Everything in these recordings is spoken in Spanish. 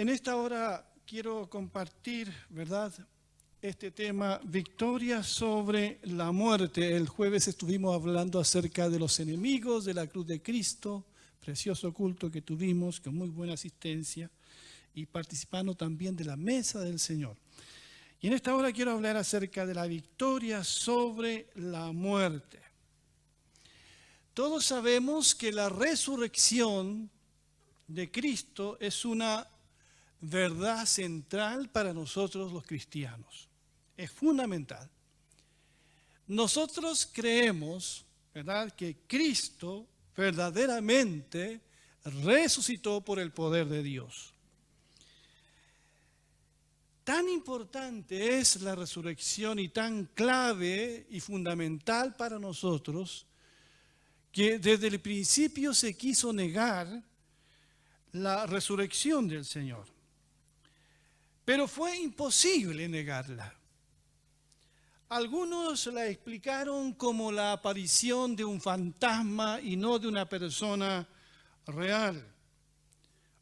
En esta hora quiero compartir, ¿verdad?, este tema, victoria sobre la muerte. El jueves estuvimos hablando acerca de los enemigos de la cruz de Cristo, precioso culto que tuvimos, con muy buena asistencia, y participando también de la mesa del Señor. Y en esta hora quiero hablar acerca de la victoria sobre la muerte. Todos sabemos que la resurrección de Cristo es una verdad central para nosotros los cristianos. Es fundamental. Nosotros creemos, ¿verdad?, que Cristo verdaderamente resucitó por el poder de Dios. Tan importante es la resurrección y tan clave y fundamental para nosotros que desde el principio se quiso negar la resurrección del Señor. Pero fue imposible negarla. Algunos la explicaron como la aparición de un fantasma y no de una persona real.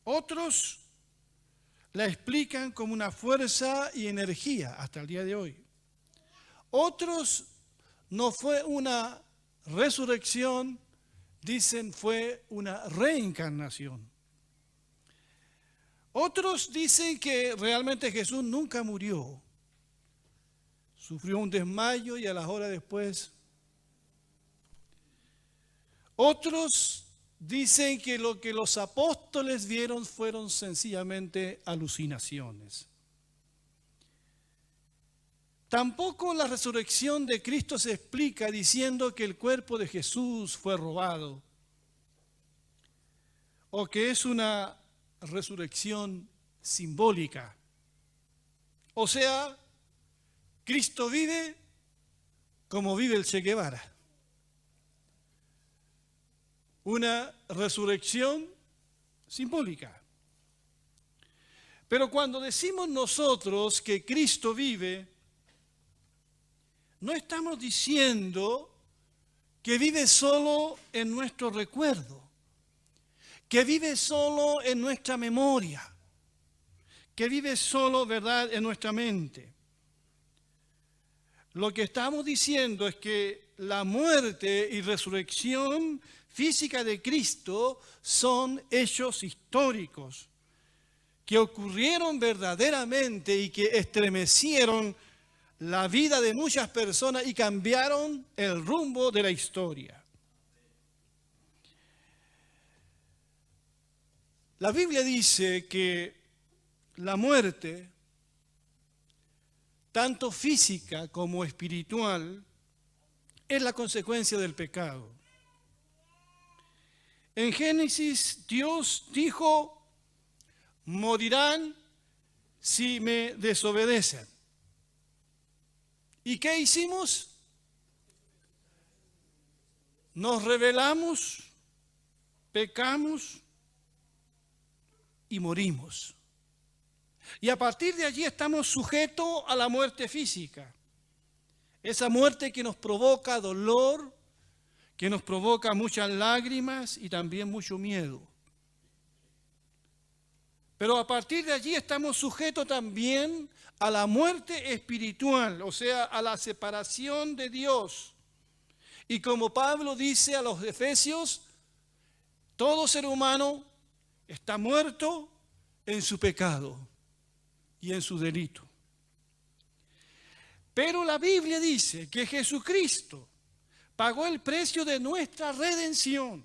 Otros la explican como una fuerza y energía hasta el día de hoy. Otros no fue una resurrección, dicen fue una reencarnación. Otros dicen que realmente Jesús nunca murió. Sufrió un desmayo y a las horas después. Otros dicen que lo que los apóstoles vieron fueron sencillamente alucinaciones. Tampoco la resurrección de Cristo se explica diciendo que el cuerpo de Jesús fue robado o que es una resurrección simbólica. O sea, Cristo vive como vive el Che Guevara. Una resurrección simbólica. Pero cuando decimos nosotros que Cristo vive, no estamos diciendo que vive solo en nuestro recuerdo, que vive solo en nuestra memoria, que vive solo, ¿verdad?, en nuestra mente. Lo que estamos diciendo es que la muerte y resurrección física de Cristo son hechos históricos que ocurrieron verdaderamente y que estremecieron la vida de muchas personas y cambiaron el rumbo de la historia. La Biblia dice que la muerte, tanto física como espiritual, es la consecuencia del pecado. En Génesis, Dios dijo, morirán si me desobedecen. ¿Y qué hicimos? Nos rebelamos, pecamos y morimos. Y a partir de allí estamos sujetos a la muerte física. Esa muerte que nos provoca dolor, que nos provoca muchas lágrimas y también mucho miedo. Pero a partir de allí estamos sujetos también a la muerte espiritual, o sea, a la separación de Dios. Y como Pablo dice a los Efesios, todo ser humano está muerto en su pecado y en su delito. Pero la Biblia dice que Jesucristo pagó el precio de nuestra redención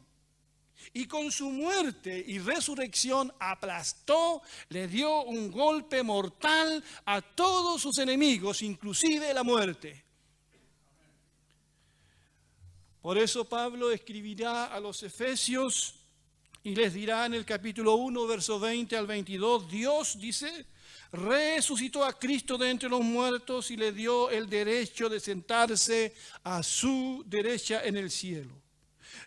y con su muerte y resurrección aplastó, le dio un golpe mortal a todos sus enemigos, inclusive la muerte. Por eso Pablo escribirá a los Efesios y les dirá en el capítulo 1, verso 20 al 22, Dios, dice, resucitó a Cristo de entre los muertos y le dio el derecho de sentarse a su derecha en el cielo.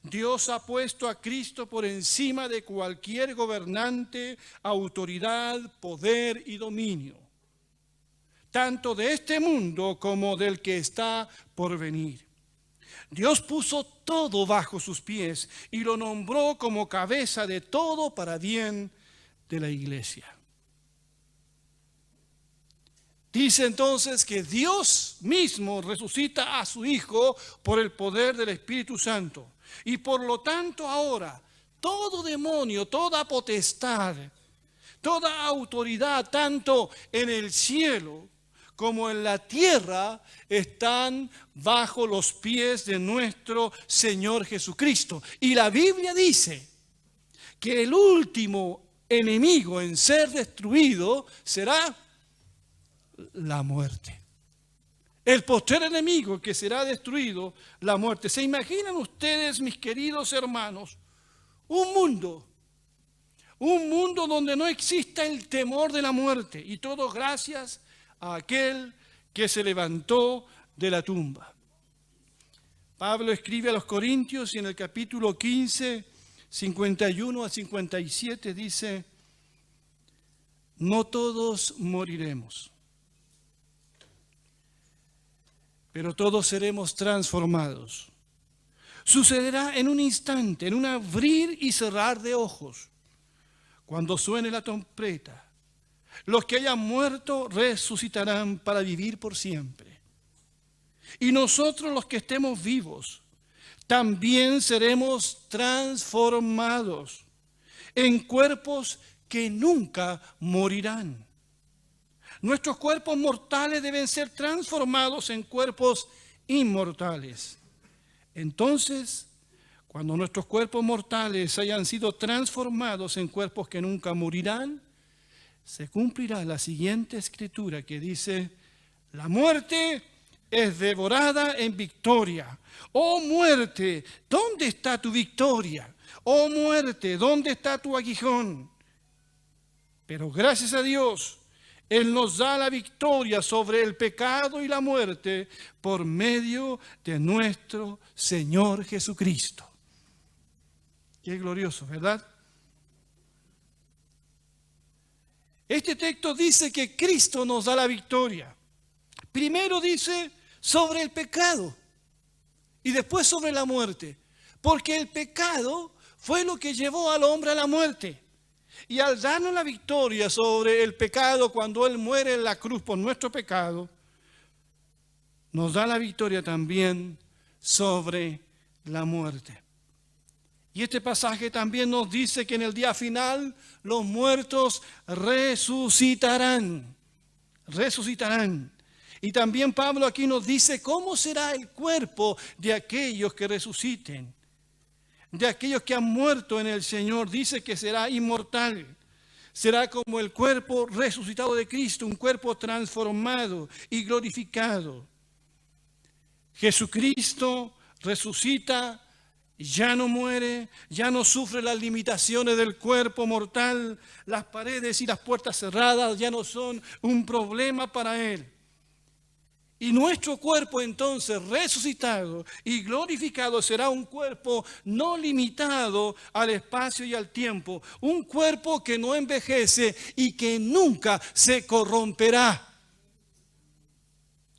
Dios ha puesto a Cristo por encima de cualquier gobernante, autoridad, poder y dominio, tanto de este mundo como del que está por venir. Dios puso todo bajo sus pies y lo nombró como cabeza de todo para bien de la iglesia. Dice entonces que Dios mismo resucita a su Hijo por el poder del Espíritu Santo. Y por lo tanto ahora, todo demonio, toda potestad, toda autoridad, tanto en el cielo como en la tierra, están bajo los pies de nuestro Señor Jesucristo. Y la Biblia dice que el último enemigo en ser destruido será la muerte. El postrer enemigo que será destruido, la muerte. ¿Se imaginan ustedes, mis queridos hermanos, un mundo donde no exista el temor de la muerte, y todo gracias a aquel que se levantó de la tumba? Pablo escribe a los Corintios y en el capítulo 15, 51 a 57 dice: no todos moriremos, pero todos seremos transformados. Sucederá en un instante, en un abrir y cerrar de ojos. Cuando suene la trompeta, los que hayan muerto resucitarán para vivir por siempre. Y nosotros, los que estemos vivos, también seremos transformados en cuerpos que nunca morirán. Nuestros cuerpos mortales deben ser transformados en cuerpos inmortales. Entonces, cuando nuestros cuerpos mortales hayan sido transformados en cuerpos que nunca morirán, se cumplirá la siguiente escritura que dice: la muerte es devorada en victoria. Oh muerte, ¿dónde está tu victoria? Oh muerte, ¿dónde está tu aguijón? Pero gracias a Dios, Él nos da la victoria sobre el pecado y la muerte por medio de nuestro Señor Jesucristo. Qué glorioso, ¿verdad? Este texto dice que Cristo nos da la victoria. Primero dice sobre el pecado y después sobre la muerte. Porque el pecado fue lo que llevó al hombre a la muerte. Y al darnos la victoria sobre el pecado, cuando Él muere en la cruz por nuestro pecado, nos da la victoria también sobre la muerte. Y este pasaje también nos dice que en el día final los muertos resucitarán. Resucitarán. Y también Pablo aquí nos dice cómo será el cuerpo de aquellos que resuciten. De aquellos que han muerto en el Señor. Dice que será inmortal. Será como el cuerpo resucitado de Cristo, un cuerpo transformado y glorificado. Jesucristo resucita, ya no muere, ya no sufre las limitaciones del cuerpo mortal. Las paredes y las puertas cerradas ya no son un problema para Él. Y nuestro cuerpo entonces resucitado y glorificado será un cuerpo no limitado al espacio y al tiempo. Un cuerpo que no envejece y que nunca se corromperá.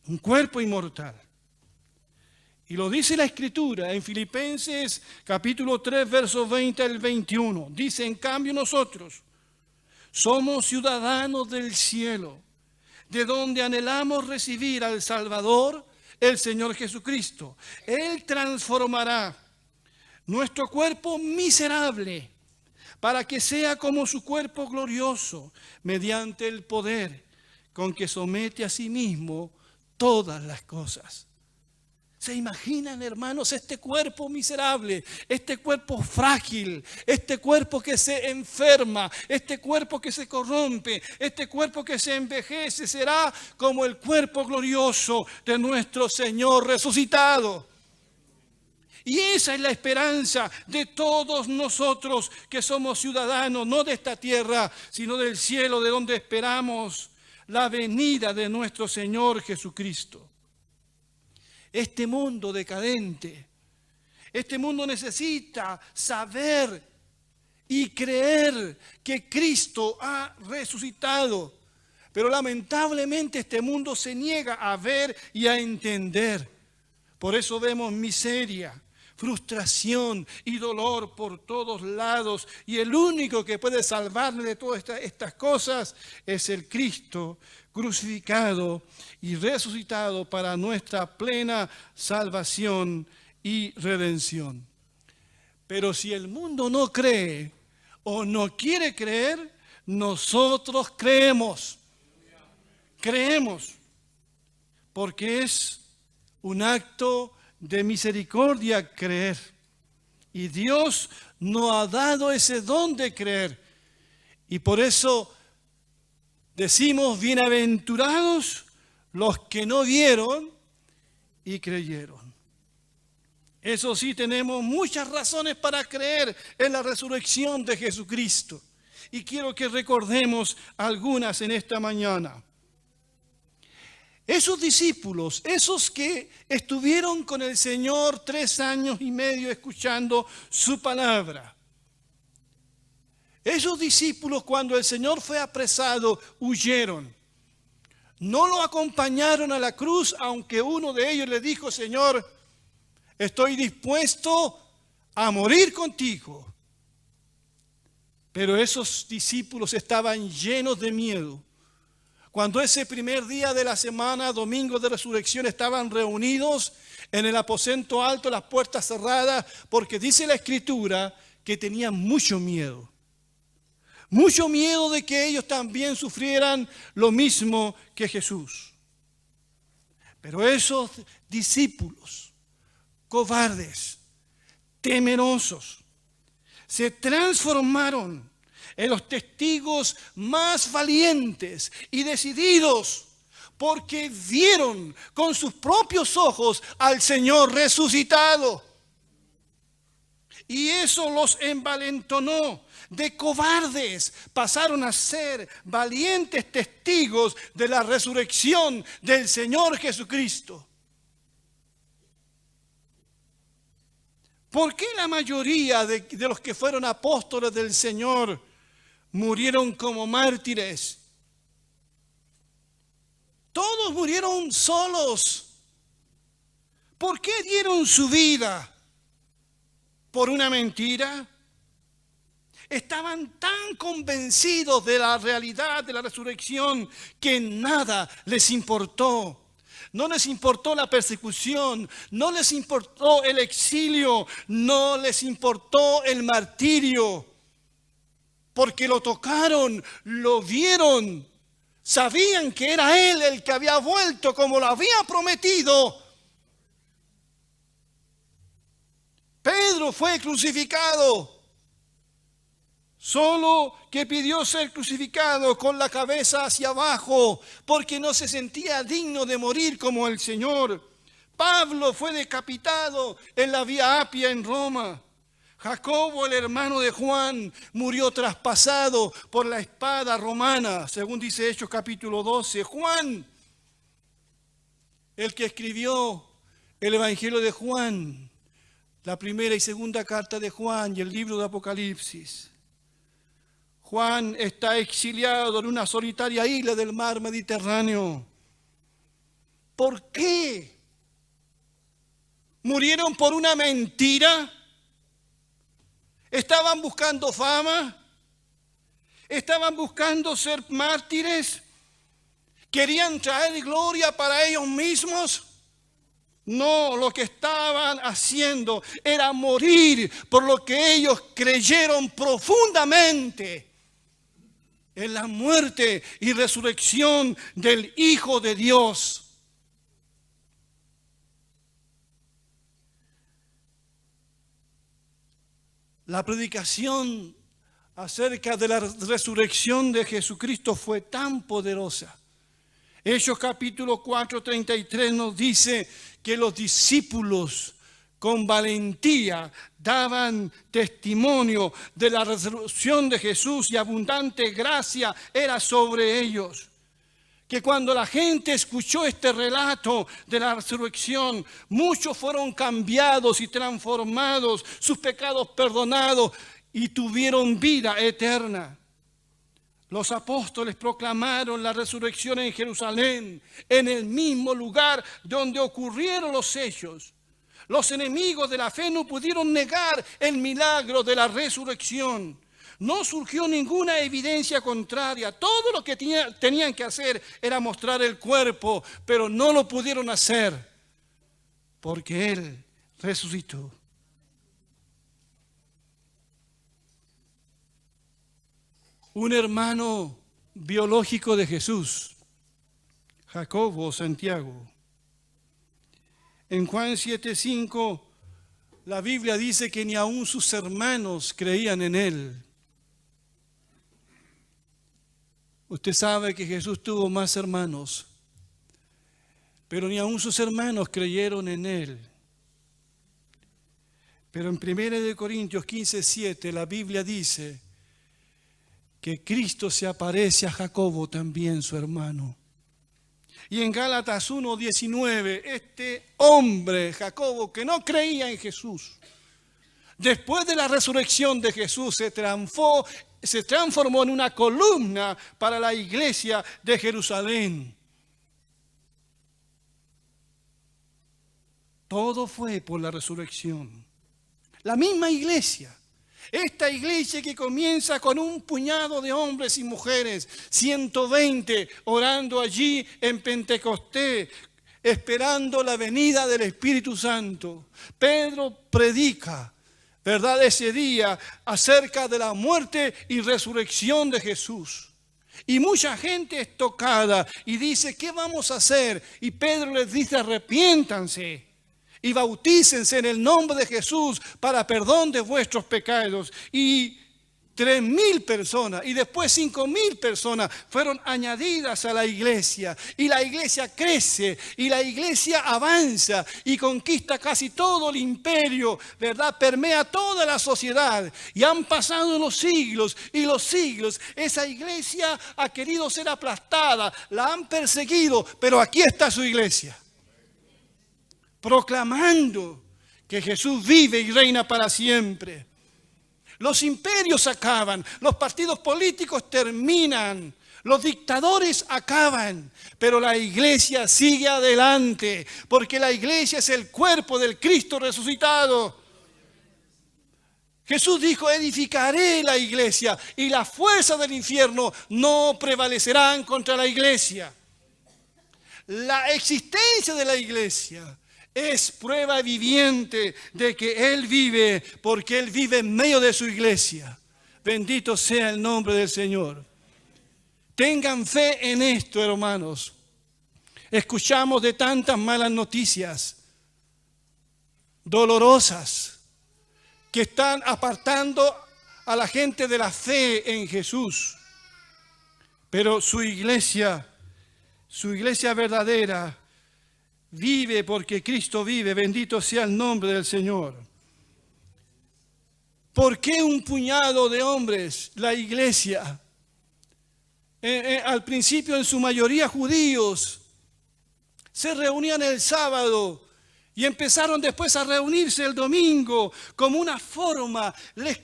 Un cuerpo inmortal. Y lo dice la Escritura en Filipenses capítulo 3, versos 20 al 21. Dice: en cambio nosotros somos ciudadanos del cielo, de donde anhelamos recibir al Salvador, el Señor Jesucristo. Él transformará nuestro cuerpo miserable para que sea como su cuerpo glorioso, mediante el poder con que somete a sí mismo todas las cosas. ¿Se imaginan, hermanos, este cuerpo miserable, este cuerpo frágil, este cuerpo que se enferma, este cuerpo que se corrompe, este cuerpo que se envejece? Será como el cuerpo glorioso de nuestro Señor resucitado. Y esa es la esperanza de todos nosotros que somos ciudadanos, no de esta tierra, sino del cielo, de donde esperamos la venida de nuestro Señor Jesucristo. Este mundo decadente, este mundo necesita saber y creer que Cristo ha resucitado. Pero lamentablemente este mundo se niega a ver y a entender. Por eso vemos miseria, frustración y dolor por todos lados. Y el único que puede salvarle de todas estas cosas es el Cristo crucificado y resucitado para nuestra plena salvación y redención. Pero si el mundo no cree o no quiere creer, nosotros creemos. Creemos. Porque es un acto de misericordia creer. Y Dios nos ha dado ese don de creer. Y por eso decimos, bienaventurados los que no vieron y creyeron. Eso sí, tenemos muchas razones para creer en la resurrección de Jesucristo. Y quiero que recordemos algunas en esta mañana. Esos discípulos, esos que estuvieron con el Señor 3 años y medio escuchando su palabra. Esos discípulos, cuando el Señor fue apresado, huyeron. No lo acompañaron a la cruz, aunque uno de ellos le dijo, Señor, estoy dispuesto a morir contigo. Pero esos discípulos estaban llenos de miedo. Cuando ese primer día de la semana, domingo de resurrección, estaban reunidos en el aposento alto, las puertas cerradas, porque dice la Escritura que tenían mucho miedo. Mucho miedo de que ellos también sufrieran lo mismo que Jesús. Pero esos discípulos, cobardes, temerosos, se transformaron en los testigos más valientes y decididos, porque vieron con sus propios ojos al Señor resucitado. Y eso los envalentonó. De cobardes pasaron a ser valientes testigos de la resurrección del Señor Jesucristo. ¿Por qué la mayoría de los que fueron apóstoles del Señor murieron como mártires? Todos murieron solos. ¿Por qué dieron su vida? ¿Por una mentira? Estaban tan convencidos de la realidad de la resurrección que nada les importó. No les importó la persecución, no les importó el exilio, no les importó el martirio. Porque lo tocaron, lo vieron, sabían que era Él el que había vuelto como lo había prometido. Pedro fue crucificado, solo que pidió ser crucificado con la cabeza hacia abajo, porque no se sentía digno de morir como el Señor. Pablo fue decapitado en la Vía Apia en Roma. Jacobo, el hermano de Juan, murió traspasado por la espada romana, según dice Hechos capítulo 12. Juan, el que escribió el Evangelio de Juan, la primera y segunda carta de Juan y el libro de Apocalipsis. Juan está exiliado en una solitaria isla del mar Mediterráneo. ¿Por qué? ¿Murieron por una mentira? ¿Estaban buscando fama? ¿Estaban buscando ser mártires? ¿Querían traer gloria para ellos mismos? No, lo que estaban haciendo era morir por lo que ellos creyeron profundamente en la muerte y resurrección del Hijo de Dios. La predicación acerca de la resurrección de Jesucristo fue tan poderosa. Hechos capítulo 4:33 nos dice que los discípulos con valentía daban testimonio de la resurrección de Jesús y abundante gracia era sobre ellos. Que cuando la gente escuchó este relato de la resurrección, muchos fueron cambiados y transformados, sus pecados perdonados y tuvieron vida eterna. Los apóstoles proclamaron la resurrección en Jerusalén, en el mismo lugar donde ocurrieron los hechos. Los enemigos de la fe no pudieron negar el milagro de la resurrección. No surgió ninguna evidencia contraria. Todo lo que tenían que hacer era mostrar el cuerpo, pero no lo pudieron hacer porque Él resucitó. Un hermano biológico de Jesús, Jacobo, Santiago. En Juan 7:5, la Biblia dice que ni aun sus hermanos creían en Él. Usted sabe que Jesús tuvo más hermanos, pero ni aun sus hermanos creyeron en Él. Pero en 1 Corintios 15:7 la Biblia dice que Cristo se aparece a Jacobo también, su hermano. Y en Gálatas 1:19, este hombre, Jacobo, que no creía en Jesús, después de la resurrección de Jesús se transformó en una columna para la iglesia de Jerusalén. Todo fue por la resurrección. La misma iglesia. Esta iglesia que comienza con un puñado de hombres y mujeres, 120, orando allí en Pentecostés, esperando la venida del Espíritu Santo. Pedro predica, ¿verdad?, ese día acerca de la muerte y resurrección de Jesús. Y mucha gente es tocada y dice, ¿qué vamos a hacer? Y Pedro les dice, arrepiéntanse y bautícense en el nombre de Jesús para perdón de vuestros pecados. Y 3,000 personas y después 5,000 personas fueron añadidas a la iglesia. Y la iglesia crece y la iglesia avanza y conquista casi todo el imperio, ¿verdad? Permea toda la sociedad. Y han pasado los siglos y los siglos. Esa iglesia ha querido ser aplastada, la han perseguido, pero aquí está su iglesia, proclamando que Jesús vive y reina para siempre. Los imperios acaban, los partidos políticos terminan, los dictadores acaban, pero la iglesia sigue adelante, porque la iglesia es el cuerpo del Cristo resucitado. Jesús dijo, edificaré la iglesia y las fuerzas del infierno no prevalecerán contra la iglesia. La existencia de la iglesia es prueba viviente de que Él vive, porque Él vive en medio de su iglesia. Bendito sea el nombre del Señor. Tengan fe en esto, hermanos. Escuchamos de tantas malas noticias, dolorosas, que están apartando a la gente de la fe en Jesús. Pero su iglesia verdadera, vive porque Cristo vive, bendito sea el nombre del Señor. ¿Por qué un puñado de hombres, la iglesia? Al principio en su mayoría judíos, se reunían el sábado y empezaron después a reunirse el domingo como una forma, le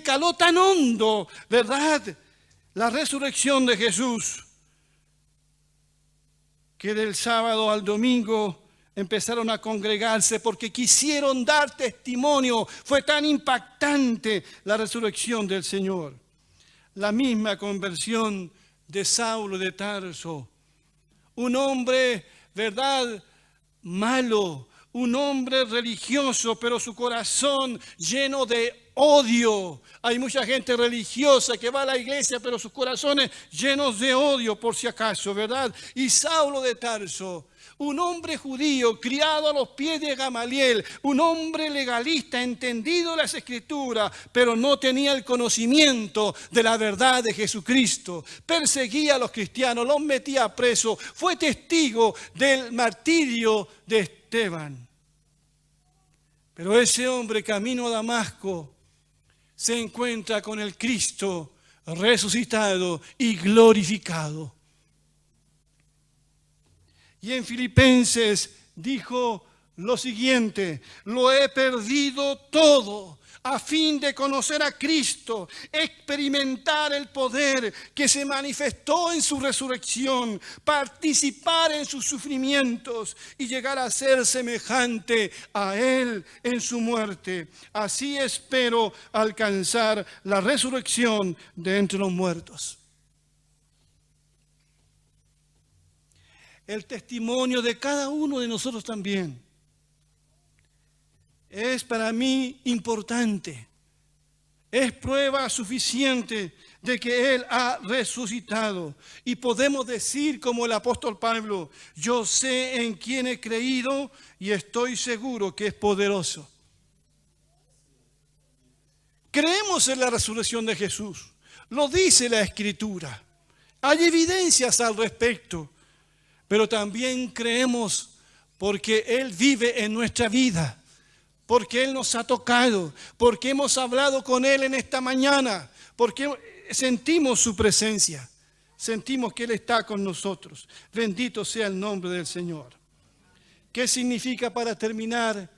caló tan hondo, ¿verdad?, la resurrección de Jesús, que del sábado al domingo empezaron a congregarse porque quisieron dar testimonio. Fue tan impactante la resurrección del Señor. La misma conversión de Saulo de Tarso, un hombre, ¿verdad?, malo, un hombre religioso, pero su corazón lleno de odio. Hay mucha gente religiosa que va a la iglesia, pero sus corazones llenos de odio, por si acaso, ¿verdad? Y Saulo de Tarso, un hombre judío criado a los pies de Gamaliel, un hombre legalista, entendido las Escrituras, pero no tenía el conocimiento de la verdad de Jesucristo. Perseguía a los cristianos, los metía preso, fue testigo del martirio de Esteban. Pero ese hombre, camino a Damasco, se encuentra con el Cristo resucitado y glorificado. Y en Filipenses dijo lo siguiente: lo he perdido todo a fin de conocer a Cristo, experimentar el poder que se manifestó en su resurrección, participar en sus sufrimientos y llegar a ser semejante a Él en su muerte. Así espero alcanzar la resurrección de entre los muertos. El testimonio de cada uno de nosotros también es para mí importante. Es prueba suficiente de que Él ha resucitado. Y podemos decir como el apóstol Pablo: yo sé en quién he creído y estoy seguro que es poderoso. Creemos en la resurrección de Jesús. Lo dice la Escritura. Hay evidencias al respecto. Pero también creemos porque Él vive en nuestra vida. Porque Él nos ha tocado, porque hemos hablado con Él en esta mañana, porque sentimos su presencia, sentimos que Él está con nosotros. Bendito sea el nombre del Señor. ¿Qué significa, para terminar,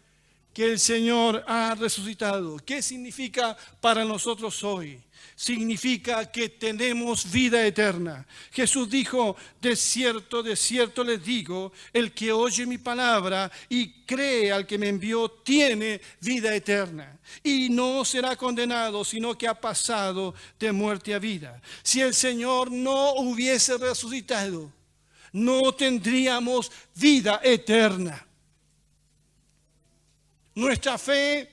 que el Señor ha resucitado? ¿Qué significa para nosotros hoy? Significa que tenemos vida eterna. Jesús dijo: de cierto les digo, el que oye mi palabra y cree al que me envió tiene vida eterna. Y no será condenado, sino que ha pasado de muerte a vida. Si el Señor no hubiese resucitado, no tendríamos vida eterna. Nuestra fe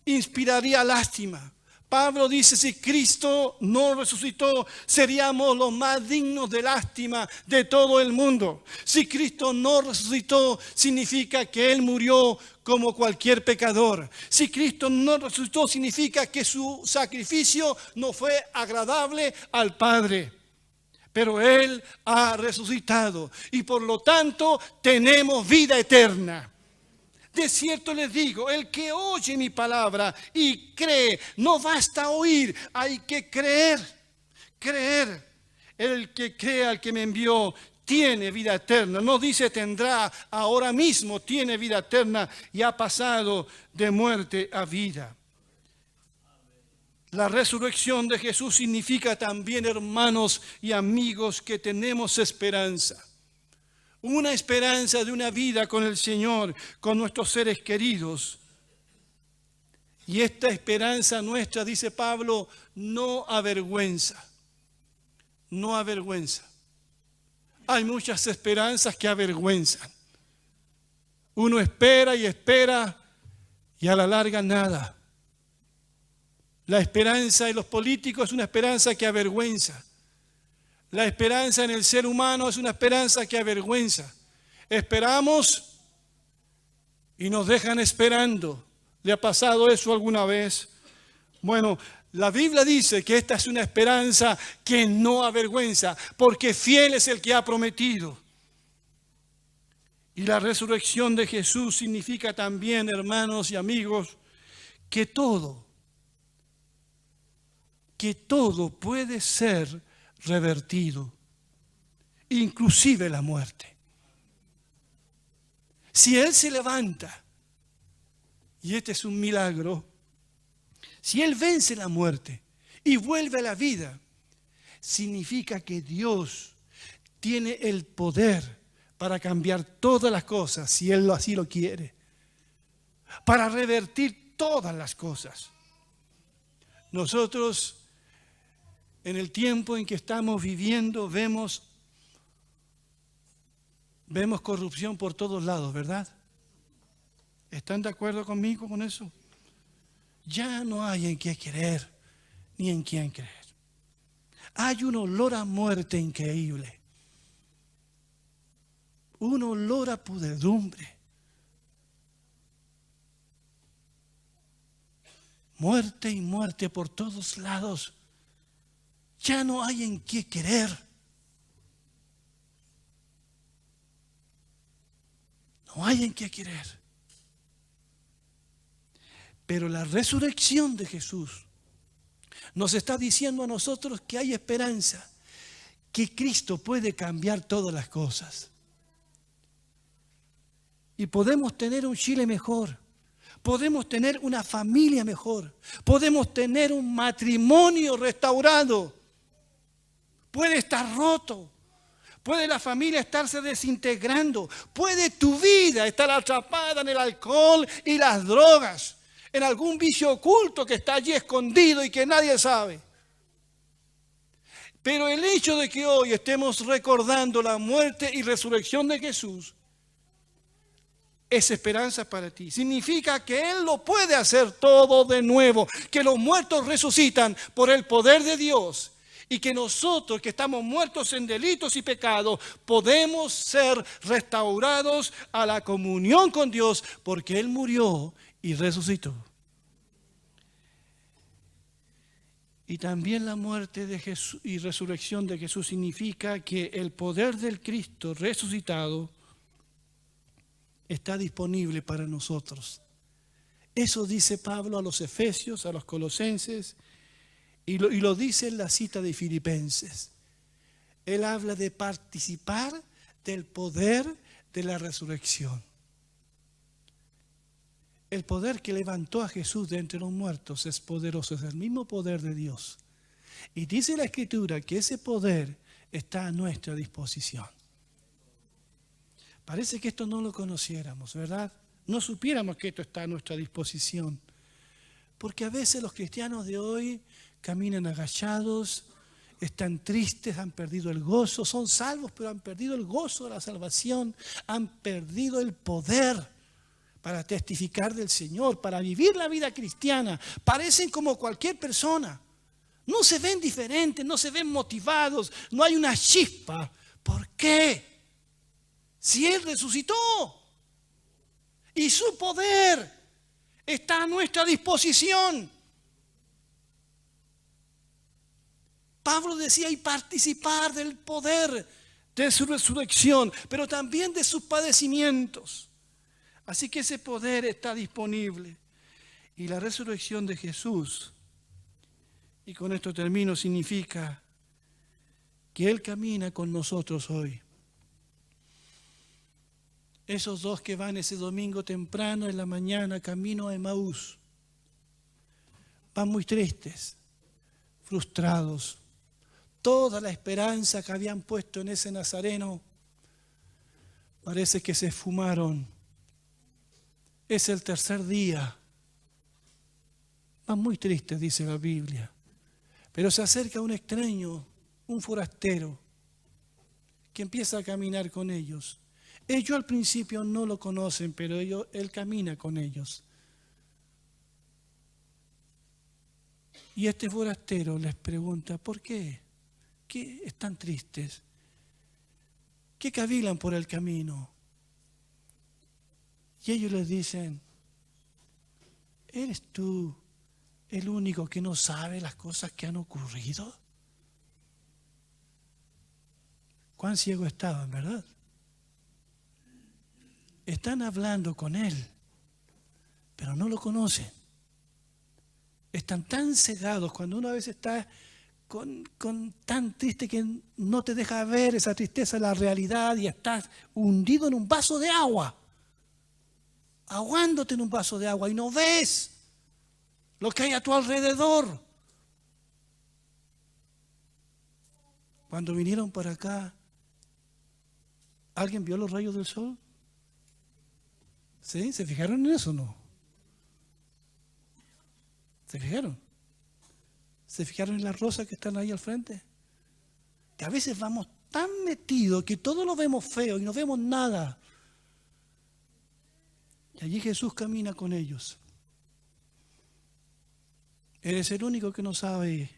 inspiraría lástima. Pablo dice: si Cristo no resucitó, seríamos los más dignos de lástima de todo el mundo. Si Cristo no resucitó, significa que Él murió como cualquier pecador. Si Cristo no resucitó, significa que su sacrificio no fue agradable al Padre. Pero Él ha resucitado y por lo tanto tenemos vida eterna. De cierto les digo, el que oye mi palabra y cree, no basta oír, hay que creer. Creer. El que cree al que me envió tiene vida eterna. No dice tendrá, ahora mismo tiene vida eterna y ha pasado de muerte a vida. La resurrección de Jesús significa también, hermanos y amigos, que tenemos esperanza. Una esperanza de una vida con el Señor, con nuestros seres queridos. Y esta esperanza nuestra, dice Pablo, no avergüenza. No avergüenza. Hay muchas esperanzas que avergüenzan. Uno espera y espera y a la larga nada. La esperanza en los políticos es una esperanza que avergüenza. La esperanza en el ser humano es una esperanza que avergüenza. Esperamos y nos dejan esperando. ¿Le ha pasado eso alguna vez? Bueno, la Biblia dice que esta es una esperanza que no avergüenza, porque fiel es el que ha prometido. Y la resurrección de Jesús significa también, hermanos y amigos, que todo puede ser revertido, inclusive la muerte. Si Él se levanta, y este es un milagro, si Él vence la muerte y vuelve a la vida, significa que Dios tiene el poder para cambiar todas las cosas, si Él así lo quiere, para revertir todas las cosas. Nosotros, en el tiempo en que estamos viviendo, vemos corrupción por todos lados, ¿verdad? ¿Están de acuerdo conmigo con eso? Ya no hay en qué creer, ni en quién creer. Hay un olor a muerte increíble. Un olor a podredumbre. Muerte y muerte por todos lados. Ya no hay en qué creer. No hay en qué creer. Pero la resurrección de Jesús nos está diciendo a nosotros que hay esperanza, que Cristo puede cambiar todas las cosas. Y podemos tener un Chile mejor, Podemos tener una familia mejor. Podemos tener un matrimonio restaurado. Puede estar roto. Puede la familia estarse desintegrando. Puede tu vida estar atrapada en el alcohol y las drogas. En algún vicio oculto que está allí escondido y que nadie sabe. Pero el hecho de que hoy estemos recordando la muerte y resurrección de Jesús es esperanza para ti. Significa que Él lo puede hacer todo de nuevo, que los muertos resucitan por el poder de Dios y que nosotros que estamos muertos en delitos y pecados podemos ser restaurados a la comunión con Dios porque Él murió y resucitó. Y también la muerte de Jesús y resurrección de Jesús significa que el poder del Cristo resucitado está disponible para nosotros. Eso dice Pablo a los Efesios, a los Colosenses, y lo dice en la cita de Filipenses. Él habla de participar del poder de la resurrección. El poder que levantó a Jesús de entre los muertos es poderoso, es el mismo poder de Dios. Y dice la Escritura que ese poder está a nuestra disposición. Parece que esto no lo conociéramos, ¿verdad? No supiéramos que esto está a nuestra disposición. Porque a veces los cristianos de hoy caminan agachados, están tristes, han perdido el gozo, son salvos, pero han perdido el gozo de la salvación, han perdido el poder para testificar del Señor, para vivir la vida cristiana. Parecen como cualquier persona. No se ven diferentes, no se ven motivados, no hay una chispa. ¿Por qué? Si Él resucitó y su poder está a nuestra disposición. Pablo decía, y participar del poder de su resurrección, pero también de sus padecimientos. Así que ese poder está disponible. Y la resurrección de Jesús, y con esto termino, significa que Él camina con nosotros hoy. Esos dos que van ese domingo temprano en la mañana camino a Emaús, van muy tristes, frustrados. Toda la esperanza que habían puesto en ese nazareno parece que se esfumaron. Es el tercer día. Van muy tristes, dice la Biblia. Pero se acerca un extraño, un forastero, que empieza a caminar con ellos. Ellos al principio no lo conocen, pero él camina con ellos. Y este forastero les pregunta, ¿por qué? ¿Qué están tristes? ¿Qué cavilan por el camino? Y ellos les dicen, ¿eres tú el único que no sabe las cosas que han ocurrido? Cuán ciego estaban, ¿verdad? Están hablando con Él, pero no lo conocen. Están tan cegados cuando uno a veces está con tan triste que no te deja ver esa tristeza, la realidad, y estás hundido en un vaso de agua, ahogándote en un vaso de agua y no ves lo que hay a tu alrededor. Cuando vinieron para acá, ¿alguien vio los rayos del sol? ¿Sí? ¿Se fijaron en eso o no? ¿Se fijaron? ¿Se fijaron en las rosas que están ahí al frente? Que a veces vamos tan metidos que todo lo vemos feo y no vemos nada. Y allí Jesús camina con ellos. Eres el único que no sabe.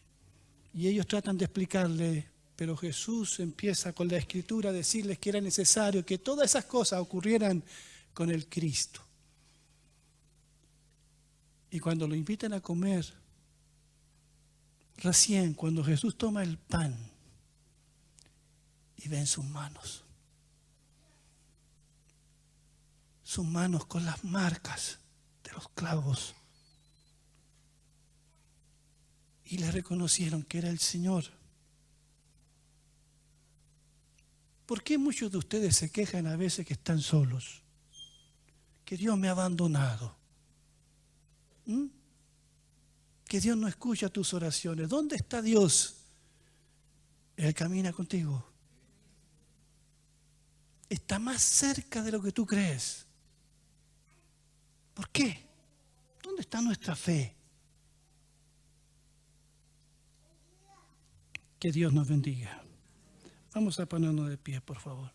Y ellos tratan de explicarle, pero Jesús empieza con la Escritura a decirles que era necesario que todas esas cosas ocurrieran con el Cristo. Y cuando lo invitan a comer, recién cuando Jesús toma el pan y ve en sus manos con las marcas de los clavos, y le reconocieron que era el Señor. ¿Por qué muchos de ustedes se quejan a veces que están solos? Que Dios me ha abandonado. ¿Mm? Que Dios no escucha tus oraciones. ¿Dónde está Dios? Él camina contigo. Está más cerca de lo que tú crees. ¿Por qué? ¿Dónde está nuestra fe? Que Dios nos bendiga. Vamos a ponernos de pie, por favor.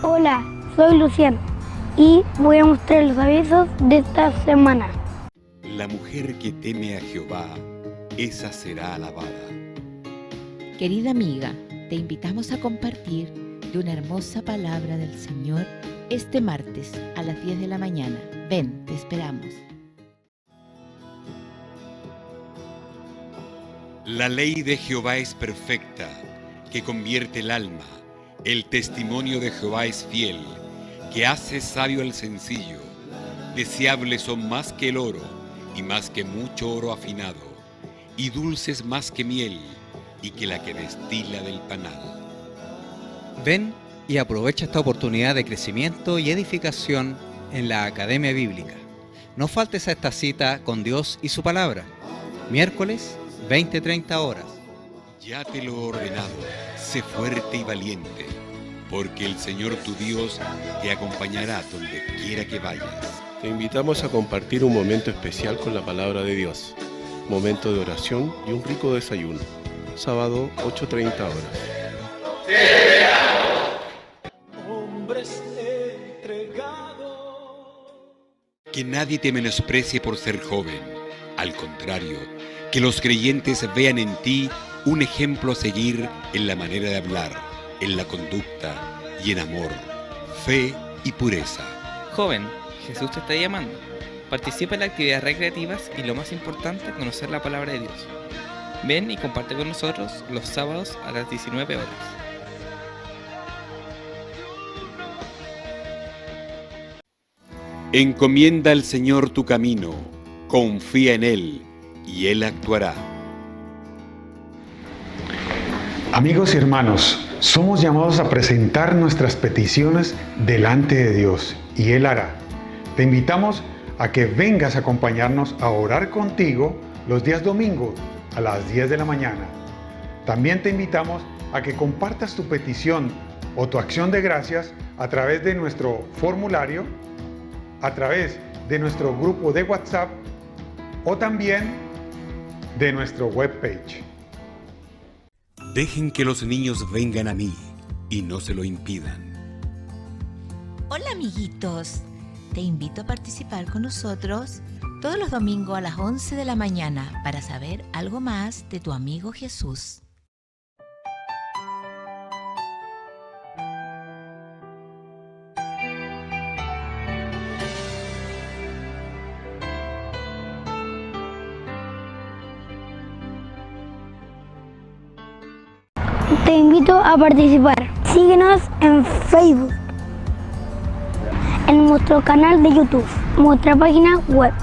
Hola, soy Luciano y voy a mostrar los avisos de esta semana. La mujer que teme a Jehová, esa será alabada. Querida amiga, te invitamos a compartir de una hermosa palabra del Señor este martes a las 10 de la mañana. Ven, te esperamos. La ley de Jehová es perfecta, que convierte el alma. El testimonio de Jehová es fiel, que hace sabio al sencillo. Deseables son más que el oro, y más que mucho oro afinado, y dulces más que miel, y que la que destila del panal. Ven y aprovecha esta oportunidad de crecimiento y edificación en la Academia Bíblica. No faltes a esta cita con Dios y su palabra. Miércoles, 20-30 horas. Ya te lo he ordenado, sé fuerte y valiente, porque el Señor tu Dios te acompañará donde quiera que vayas. Te invitamos a compartir un momento especial con la palabra de Dios, momento de oración y un rico desayuno. Sábado, 8:30 horas. Hombres entregados. Que nadie te menosprecie por ser joven, Al contrario, que los creyentes vean en ti un ejemplo a seguir en la manera de hablar, en la conducta y en amor, fe y pureza. Joven, Jesús te está llamando. Participa en las actividades recreativas y lo más importante, conocer la palabra de Dios. Ven y comparte con nosotros los sábados a las 19 horas. Encomienda al Señor tu camino, confía en Él y Él actuará. Amigos y hermanos, somos llamados a presentar nuestras peticiones delante de Dios y Él hará. Te invitamos a que vengas a acompañarnos a orar contigo los días domingos a las 10 de la mañana. También te invitamos a que compartas tu petición o tu acción de gracias a través de nuestro formulario, a través de nuestro grupo de WhatsApp o también de nuestro webpage. Dejen que los niños vengan a mí y no se lo impidan. Hola amiguitos, te invito a participar con nosotros todos los domingos a las 11 de la mañana para saber algo más de tu amigo Jesús. Te invito a participar. Síguenos en Facebook, en nuestro canal de YouTube, nuestra página web